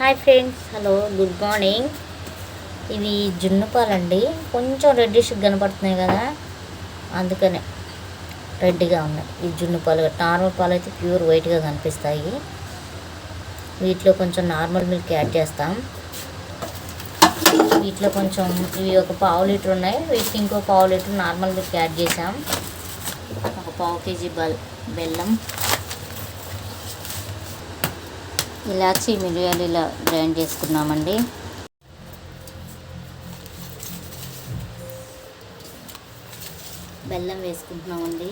Hi friends, hello, good morning. ఇవి జున్ను పాలండి. కొంచెం రెడ్డిష్గా కనపడుతున్నాయి కదా, అందుకనే రెడ్గా ఉన్నాయి. ఈ జున్ను పాలు నార్మల్ పాలు అయితే ప్యూర్ వైట్గా కనిపిస్తాయి. వీటిలో కొంచెం నార్మల్ మిల్క్ యాడ్ చేస్తాం. వీటిలో కొంచెం ఇవి ఒక పావు లీటర్ ఉన్నాయి, వీటికి ఇంకో పావు లీటర్ నార్మల్ మిల్క్ యాడ్ చేసాం. ఒక పావు కేజీ బెల్లం, ఇలాచి మిరియాలు ఇలా గ్రైండ్ చేసుకున్నామండి. బెల్లం వేసుకుంటున్నామండి.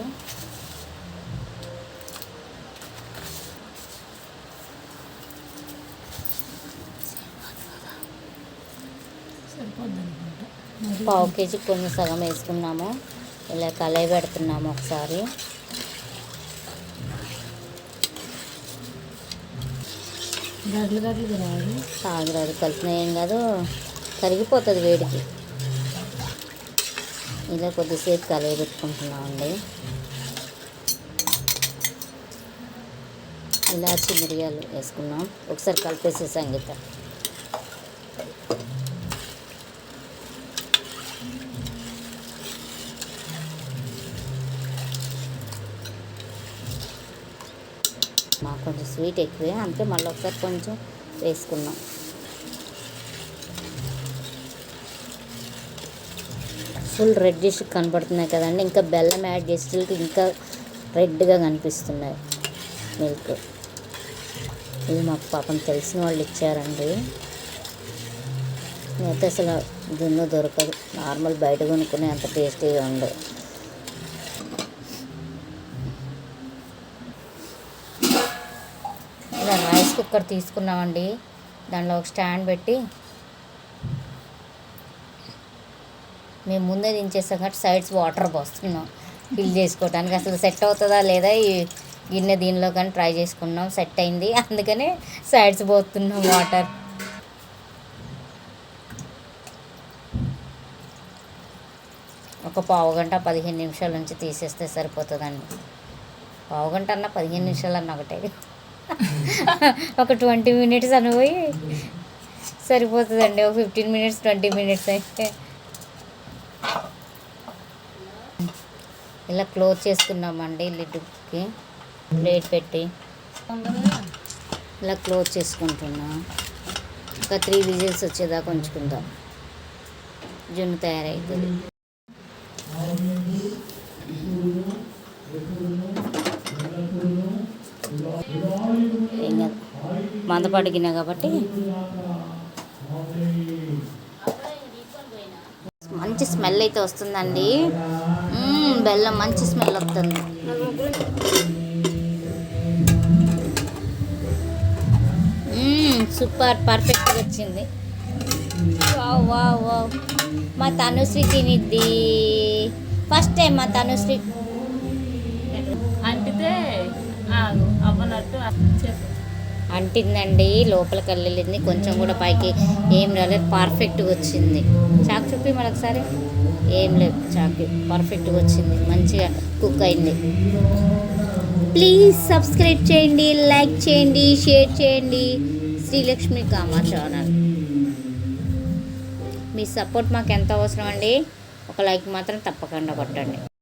పావు కేజీ కొంచెం సగం వేసుకున్నాము. ఇలా కలయి పెడుతున్నాము ఒకసారి. తాగురాదు, కలిపిన ఏం కాదు, కరిగిపోతుంది వేడికి. ఇలా కొద్దిసేపు కలయి పెట్టుకుంటున్నామండి. ఇలాచి మిరియాలు వేసుకున్నాం, ఒకసారి కలిపేసే సంగీత. మాకు కొంచెం స్వీట్ ఎక్కువే, అందుకే మళ్ళీ ఒకసారి కొంచెం వేసుకున్నాం. ఫుల్ రెడ్డిష్ కనపడుతున్నాయి కదండి. ఇంకా బెల్లం యాడ్ చేసేటికి ఇంకా రెడ్గా కనిపిస్తున్నాయి మిల్క్. ఇది మాకు పాపం తెలిసిన వాళ్ళు ఇచ్చారండి. అయితే అసలు జున్ను దొరకదు, నార్మల్ బయట కొనుక్కునే అంత టేస్టీగా ఉండదు. ఇలా రైస్ కుక్కర్ తీసుకున్నామండి. దానిలో ఒక స్టాండ్ పెట్టి మేము ముందే దించేస్తాం కాబట్టి సైడ్స్ వాటర్ పోస్తున్నాం ఫిల్ చేసుకోవడానికి. అసలు సెట్ అవుతుందా లేదా ఈ గిన్నె దీనిలో కానీ ట్రై చేసుకున్నాం, సెట్ అయింది. అందుకనే సైడ్స్ పోతున్నాం వాటర్. ఒక పావు గంట 15 నిమిషాల నుంచి తీసేస్తే సరిపోతుందండి. పావు గంట అన్న 15 నిమిషాలు అన్న ఒకటే, ఒక 20 మినిట్స్ అనుపోయి సరిపోతుందండి. ఒక 15 మినిట్స్ 20 మినిట్స్ అయితే. ఇలా క్లోజ్ చేసుకున్నామండి లిడ్కి ప్లేట్ పెట్టి. ఇలా క్లోజ్ చేసుకుంటున్నా. ఒక 3 విజిల్స్ వచ్చేదాకా ఉంచుకుందాం. జున్ను తయారవుతుంది. ఏం కాదు, మందపాటి గిన్నె కాబట్టి. మంచి స్మెల్ అయితే వస్తుందండి. బెల్లం మంచి స్మెల్ వస్తుంది. సూపర్, పర్ఫెక్ట్గా వచ్చింది. Wow wow wow. మా తనుశ్రీ తినిద్ది ఫస్ట్ టైం. మా తనుశ్రీ అంటితే అవ్వనట్టు అంటిందండి, లోపలికి వెళ్ళింది. కొంచెం కూడా పైకి ఏం రాలేదు, పర్ఫెక్ట్గా వచ్చింది. చాకు చూపి మరొకసారి. ఏం లేదు, చాకు పర్ఫెక్ట్గా వచ్చింది, మంచిగా కుక్ అయింది. ప్లీజ్ సబ్స్క్రైబ్ చేయండి, లైక్ చేయండి, షేర్ చేయండి. శ్రీలక్ష్మి కామా ఛానల్. మీ సపోర్ట్ మాకు ఎంత అవసరం అండి. ఒక లైక్ మాత్రం తప్పకుండా కొట్టండి.